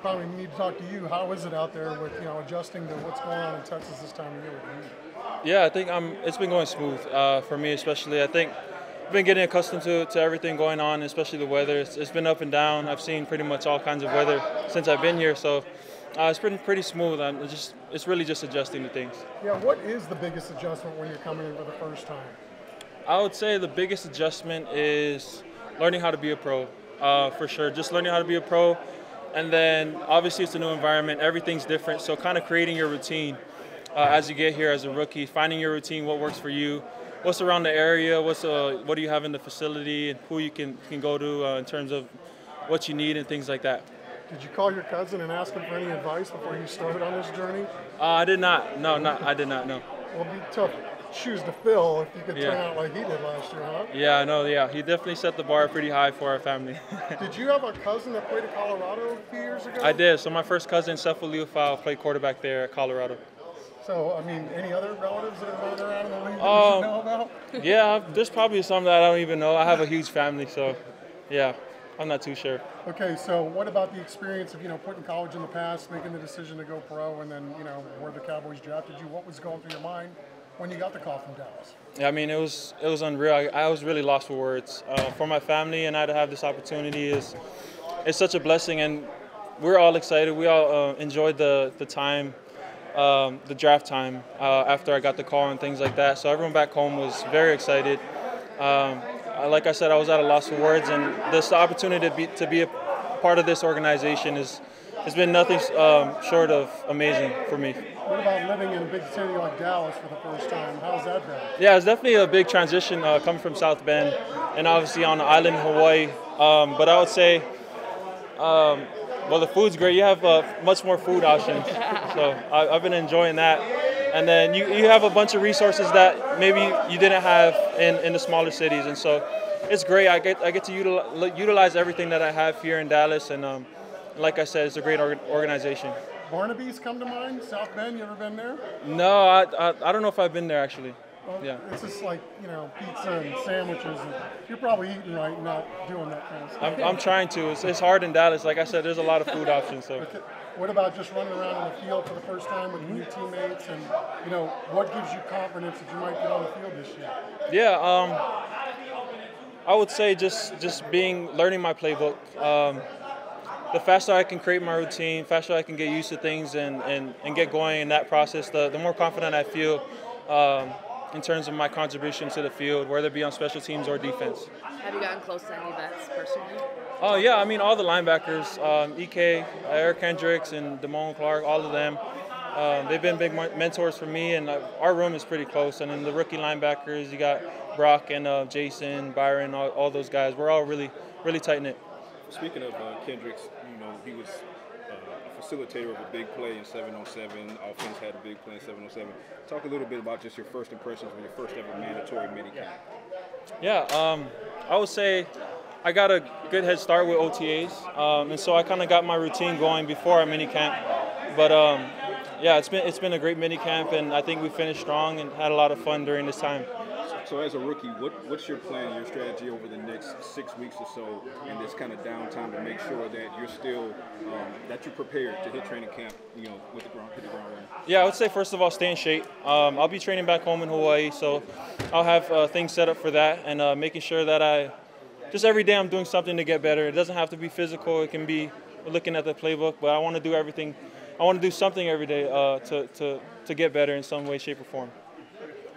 probably need to talk to you. How is it out there with adjusting to what's going on in Texas this time of year with the heat? Yeah, I think it's been going smooth for me, especially. I think I've been getting accustomed to everything going on, especially the weather. It's been up and down. I've seen pretty much all kinds of weather since I've been here, so it's been pretty smooth. It's really just adjusting to things. Yeah, what is the biggest adjustment when you're coming in for the first time? I would say the biggest adjustment is learning how to be a pro, for sure. Just learning how to be a pro, and then obviously it's a new environment. Everything's different, so kind of creating your routine as you get here as a rookie, finding your routine, what works for you, what's around the area, what do you have in the facility, and who you can go to in terms of what you need and things like that. Did you call your cousin and ask him for any advice before you started on this journey? I did not. No, I did not. No. Well, it'd be tough shoes to fill if you could turn out like he did last year, huh? Yeah, I know. Yeah, he definitely set the bar pretty high for our family. Did you have a cousin that played at Colorado a few years ago? I did. So my first cousin, Liufau, played quarterback there at Colorado. So, I mean, any other relatives that are running around in the league that you should know about? Yeah, there's probably some that I don't even know. I have a huge family, so yeah, I'm not too sure. Okay, so what about the experience of, putting college in the past, making the decision to go pro, and then, where the Cowboys drafted you? What was going through your mind when you got the call from Dallas? Yeah, I mean, it was unreal. I was really lost for words. For my family and I to have this opportunity is such a blessing, and we're all excited. We all enjoyed the time, the draft time after I got the call and things like that. So everyone back home was very excited. Like I said, I was at a loss for words, and this opportunity to be a part of this organization has been nothing short of amazing for me. What about living in a big city like Dallas for the first time? How's that been? Yeah, it's definitely a big transition coming from South Bend and obviously on the island in Hawaii. But I would say, well, the food's great. You have much more food options, so I've been enjoying that. And then you have a bunch of resources that maybe you didn't have in the smaller cities, and so it's great. I get to utilize everything that I have here in Dallas, and like I said, it's a great organization. Barnaby's come to mind? South Bend, you ever been there? No, I don't know if I've been there actually. Well, yeah. It's just like, pizza and sandwiches, and you're probably eating right and not doing that kind of stuff. I'm trying to. It's hard in Dallas. Like I said, there's a lot of food options. So. Okay. What about just running around in the field for the first time with new teammates, and what gives you confidence that you might get on the field this year? Yeah, I would say just learning my playbook. The faster I can create my routine, faster I can get used to things and get going in that process, the more confident I feel in terms of my contribution to the field, whether it be on special teams or defense. Have you gotten close to any vets personally? Oh, yeah. I mean, all the linebackers, EK, Eric Hendricks, and Damone Clark, all of them. They've been big mentors for me, and our room is pretty close. And then the rookie linebackers, you got Brock and Jason, Byron, all those guys. We're all really, really tight-knit. Speaking of Kendricks, he was a facilitator of a big play in 7-on-7. Offense had a big play in 7-on-7. Talk a little bit about just your first impressions when your first ever mandatory minicamp. Yeah, I would say I got a good head start with OTAs, and so I kind of got my routine going before our minicamp. But yeah, it's been a great minicamp, and I think we finished strong and had a lot of fun during this time. So as a rookie, what's your plan, your strategy over the next 6 weeks or so in this kind of downtime to make sure that you're still that you're prepared to hit training camp, hit the ground running? Yeah, I would say first of all, stay in shape. I'll be training back home in Hawaii, so I'll have things set up for that, and making sure that just every day I'm doing something to get better. It doesn't have to be physical. It can be looking at the playbook, but I want to do everything. I want to do something every day to get better in some way, shape, or form.